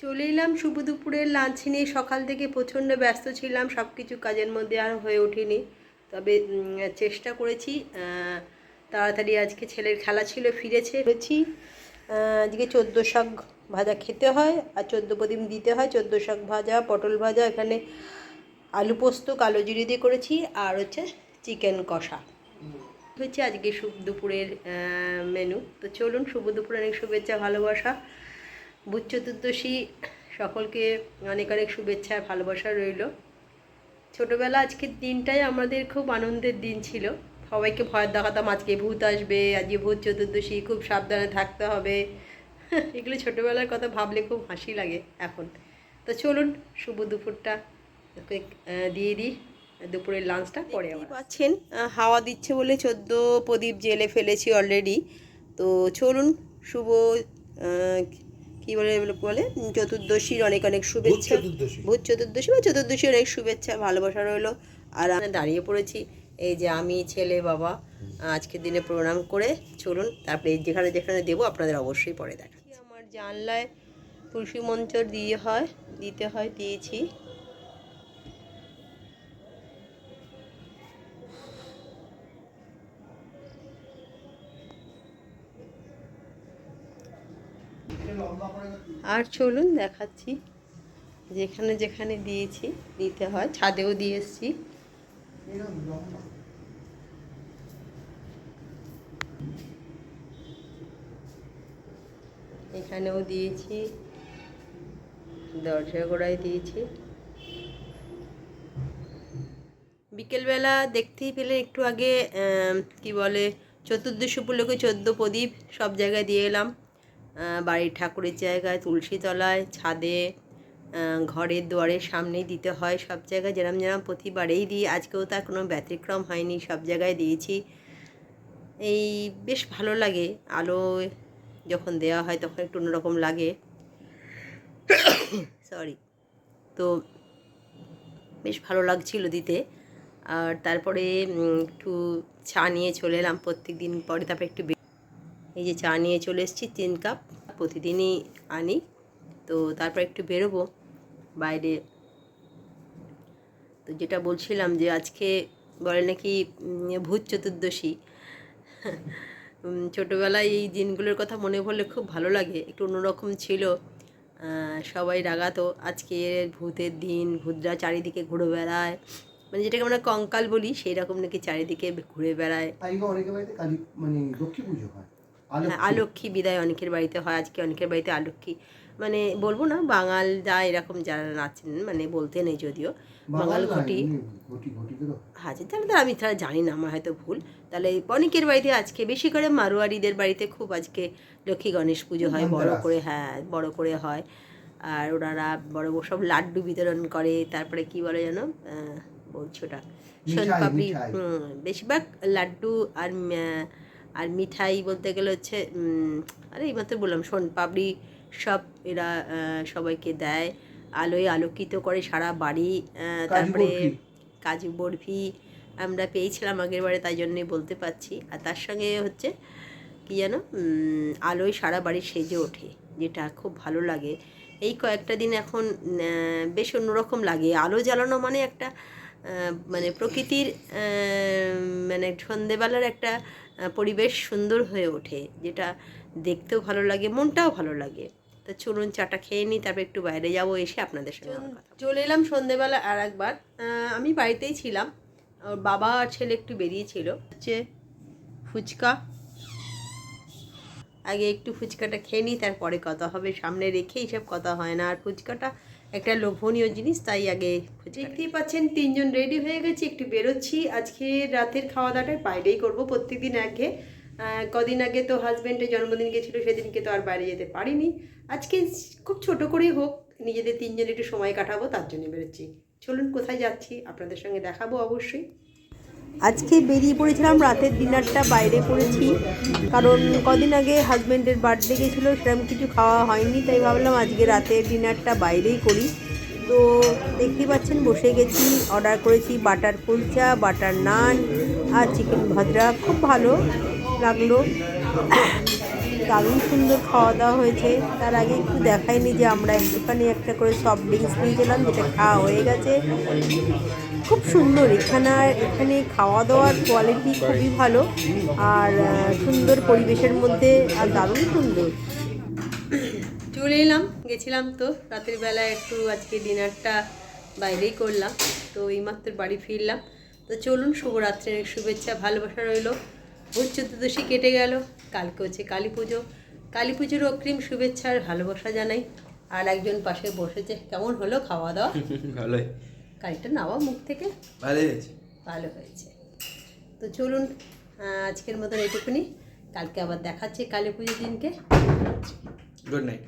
চলে এলাম শুভ দুপুরের লাঞ্চ নিয়ে। সকাল থেকে প্রচণ্ড ব্যস্ত ছিলাম, সব কিছু কাজের মধ্যে আর হয়ে ওঠেনি। তবে চেষ্টা করেছি তাড়াতাড়ি। আজকে ছেলের খেলা ছিল, ফিরেছে। আজকে 14 শাক ভাজা খেতে হয় আর 14 প্রদীপ দিতে হয়। 14 শাক ভাজা, পটল ভাজা, এখানে আলু পোস্ত কালো জিরে দিয়ে করেছি, আর হচ্ছে চিকেন কষা হচ্ছে আজকে শুভ দুপুরের মেনু। তো চলুন, শুভ দুপুরের অনেক শুভেচ্ছা, ভালোবাসা। বুধ চতুর্দশী সকলকে অনেক অনেক শুভেচ্ছা আর ভালোবাসা রইল। ছোটোবেলা আজকের দিনটাই আমাদের খুব আনন্দের দিন ছিল। সবাইকে ভয় দেখাতাম আজকে ভূত আসবে, আজকে ভূত চতুর্দশী, খুব সাবধানে থাকতে হবে। এগুলো ছোটোবেলার কথা ভাবলে খুব হাসি লাগে এখন। তো চলুন শুভ দুপুরটা দিয়ে দিই, দুপুরের লাঞ্চটা পরে আবার পাচ্ছেন। হাওয়া দিচ্ছে বলে 14 প্রদীপ জেলে ফেলেছি অলরেডি। তো চলুন, শুভ কী বলে চতুর্দশীর অনেক অনেক শুভেচ্ছা। ভূত চতুর্দশী বা চতুর্দশীর অনেক শুভেচ্ছা ভালোবাসা রইলো। আর আমি দাঁড়িয়ে পড়েছি, এই যে আমি, ছেলে, বাবা, আজকের দিনে প্রণাম করে চলুন তারপরে যেখানে যেখানে দেবো আপনাদের অবশ্যই পরে দেখাচ্ছি। আমার জানলায় তুলসী মঞ্চর দিতে হয়, দিয়েছি। আর চলুন দেখাচ্ছি যেখানে যেখানে দিয়েছি, দিতে হয়। ছাদেও দিয়ে এসছি। এখানেও দিয়েছি, দরজা গোড়ায় দিয়েছি। বিকেলবেলা দেখতেই পেলে একটু আগে কি বলে চতুর্দশী উপলক্ষে 14 প্রদীপ সব জায়গায় দিয়ে এলাম। বাড়ির ঠাকুরের জায়গায়, তুলসী তলায়, ছাদে, ঘরের দুয়ারের সামনেই দিতে হয়। সব জায়গায় যেরম যেরম প্রতিবারেই দিই, আজকেও তার কোনো ব্যতিক্রম হয়নি, সব জায়গায় দিয়েছি। এই বেশ ভালো লাগে, আলো যখন দেওয়া হয় তখন একটু অন্যরকম লাগে। সরি। তো বেশ ভালো লাগছিল দিতে। আর তারপরে একটু চা নিয়ে চলে এলাম প্রত্যেক দিন পরে। তারপরে একটু এই যে চা নিয়ে চলে এসেছি 3 কাপ, প্রতিদিনই আনি। তো তারপর একটু বেরোবো বাইরে। তো যেটা বলছিলাম যে আজকে বলে নাকি ভূত চতুর্দশী। ছোটোবেলায় এই দিনগুলোর কথা মনে পড়লে খুব ভালো লাগে, একটু অন্যরকম ছিল। সবাই রাগাতো আজকে ভূতের দিন, ভূতরা চারিদিকে ঘুরে বেড়ায়, মানে যেটাকে আমরা কঙ্কাল বলি, সেই রকম নাকি চারিদিকে ঘুরে বেড়ায়। হ্যাঁ, আলক্ষ্মী বিদায় অনেকের বাড়িতে হয়, আজকে অনেকের বাড়িতে আলক্ষ্মী, মানে বলবো না বাঙাল যা এরকম যারা নাচেন, মানে বলতে নেই যদিও বাঙাল ঘটি। আচ্ছা, তাহলে তো আমি তাহলে জানি না, আমার হয়তো ভুল। তাহলে অনেকের বাড়িতে আজকে, বেশি করে মারোয়ারিদের বাড়িতে খুব আজকে লক্ষ্মী গণেশ পুজো হয় বড় করে। হ্যাঁ, বড় করে হয়। আর ওনারা বড় সব লাড্ডু বিতরণ করে। তারপরে কি বলে যেন বলছি ওটা, সোনপাপড়ি। বেশিরভাগ লাড্ডু আর মিঠাই বলতে গেলে হচ্ছে, আরে এইমাত্র বললাম সোনপাপড়ি, সব এরা সবাইকে দেয়। আলোয় আলোকিত করে সারা বাড়ি। তারপরে কাজু বরফি আমরা পেয়েছিলাম আগের বারে, তাই জন্যই বলতে পারছি। আর তার সঙ্গে হচ্ছে কি যেন আলোয় সারা বাড়ি সেজে ওঠে, যেটা খুব ভালো লাগে। এই কয়েকটা দিন এখন বেশ অন্যরকম লাগে। আলো জ্বালানো মানে একটা মানে প্রকৃতির মানে সন্ধেবেলার একটা পরিবেশ সুন্দর হয়ে ওঠে, যেটা দেখতেও ভালো লাগে, মনটাও ভালো লাগে। তো চলুন চাটা খেয়ে নিই, তারপর একটু বাইরে যাবো, এসে আপনাদের সঙ্গে চলে এলাম সন্ধেবেলা আর একবার। আমি বাড়িতেই ছিলাম, ওর বাবা আর ছেলে একটু বেরিয়েছিল। হচ্ছে ফুচকা, আগে একটু ফুচকাটা খেয়ে নিই, তারপরে কথা হবে। সামনে রেখে এইসব কথা হয় না, আর ফুচকাটা একটা লোভনীয় জিনিস, তাই আগে দেখতেই পাচ্ছেন 3 জন রেডি হয়ে গেছি, একটু বেরোচ্ছি। আজকে রাতের খাওয়া দাওয়াটা বাইরেই করবো প্রত্যেকদিন আগে। কদিন আগে তো হাজব্যান্ডের জন্মদিন গেছিলো, সেদিনকে তো আর বাইরে যেতে পারিনি। আজকে খুব ছোট করেই হোক নিজেদের 3 জন একটু সময় কাটাবো, তার জন্য বেরোচ্ছি। চলুন কোথায় যাচ্ছি আপনাদের সঙ্গে দেখাবো অবশ্যই। আজকে বেরিয়ে পড়েছিলাম, রাতের ডিনারটা বাইরে করেছি, কারণ কদিন আগে হাজব্যান্ডের বার্থডে গেছিলো, সেরকম কিছু খাওয়া হয়নি, তাই ভাবলাম আজকে রাতের ডিনারটা বাইরেই করি। তো দেখতেই পাচ্ছেন বসে গেছি, অর্ডার করেছি বাটার কুলচা, বাটার নান আর চিকেন ভাজা। খুব ভালো লাগলো। দারুণ সুন্দর খাওয়া দাওয়া হয়েছে। তার আগে একটু দেখাইনি যে আমরা একটুখানি একটা করে সফট ড্রিঙ্কস নিয়ে গেলাম, যেটা খাওয়া হয়ে গেছে। খুব সুন্দর এখানে খাওয়া দাওয়ার কোয়ালিটি খুবই ভালো, আর সুন্দর পরিবেশের মধ্যে, আর দারুণ সুন্দর। চলে এলাম, গেছিলাম তো রাতের বেলা একটু আজকে ডিনারটা বাইরেই করলাম, তো এইমাত্র বাড়ি ফিরলাম। তো চলুন, শুভরাত্রির শুভেচ্ছা ভালোবাসা রইল। ভূত চতুর্দশী কেটে গেল, কালকে হচ্ছে কালী পুজো। কালী পুজোর অগ্রিম শুভেচ্ছা আর ভালোবাসা জানাই। আর একজন পাশে বসেছে। কেমন হলো খাওয়া দাওয়া? ভালোই। কালিটা নাওয়া মুখ থেকে। ভালোই হয়েছে। ভালো হয়েছে। তো চলুন, আজকের মতন এটুকুনি। কালকে আবার দেখাচ্ছে কালী পুজোর দিনকে। Good night.